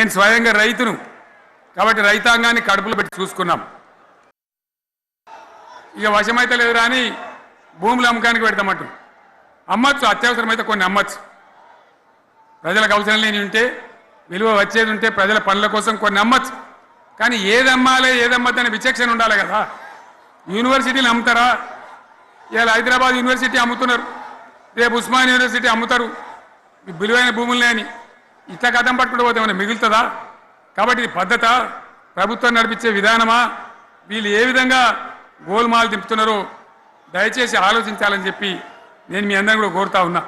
నేను స్వయంగా రైతును కాబట్టి రైతాంగాన్ని కడుపులో పెట్టి చూసుకున్నాం. ఇక వశమైతే లేదు రాని భూములు అమ్మకానికి పెడతామంటు అమ్మచ్చు, అత్యవసరమైతే కొన్ని అమ్మచ్చు. ప్రజలకు అవసరం లేని ఉంటే, విలువ వచ్చేది ఉంటే, ప్రజల పనుల కోసం కొన్ని అమ్మచ్చు. కానీ ఏదమ్మాలి ఏదమ్మద్దనే విచక్షణ ఉండాలి కదా. యూనివర్సిటీలు అమ్ముతారా? ఇవాళ హైదరాబాద్ యూనివర్సిటీ అమ్ముతున్నారు, రేపు ఉస్మాన్ యూనివర్సిటీ అమ్ముతారు విలువైన భూములనే అని. ఇట్లా కథం పట్టుకుంటూ పోతే ఏమైనా మిగులుతుందా? కాబట్టి ఇది పద్ధత, ప్రభుత్వం నడిపించే విధానమా, వీళ్ళు ఏ విధంగా గోల్మాలు దింపుతున్నారో దయచేసి ఆలోచించాలని చెప్పి నేను మీ అందరిని కూడా కోరుతా ఉన్నా.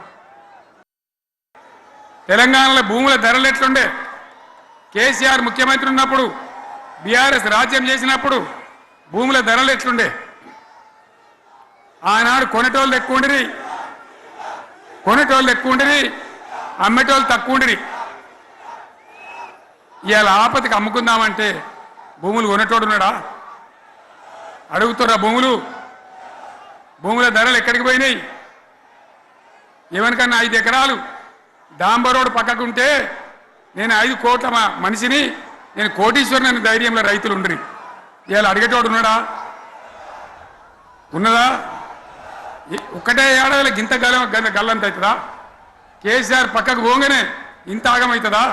తెలంగాణలో భూముల ధరలు ఎట్లుండే? కేసీఆర్ ముఖ్యమంత్రి ఉన్నప్పుడు, బీఆర్ఎస్ రాజ్యం చేసినప్పుడు భూముల ధరలు ఎట్లుండే? ఆనాడు కొనేటోళ్ళు ఎక్కువ ఉండిరి, అమ్మేటోళ్ళు తక్కువ ఉండిరి. ఇవాళ ఆపతికి అమ్ముకుందామంటే భూములు కొనేటోడు ఉన్నాడా? అడుగుతున్నా భూముల ధరలు ఎక్కడికి పోయినాయి? ఎవరికన్నా 5 ఎకరాలు డాంబర్ రోడ్ పక్కకుంటే నేను 5 కోట్ల మనిషిని, నేను కోటీశ్వరుని అనే ధైర్యంలో రైతులు ఉండరు. ఇవాళ అడిగేటోడు ఉన్నాడా? ఉన్నదా? ఒక్కటే ఏడాదిలో గింత గల్లంత అవుతుందా? కేసీఆర్ పక్కకు పోగానే ఇంత ఆగమవుతుందా?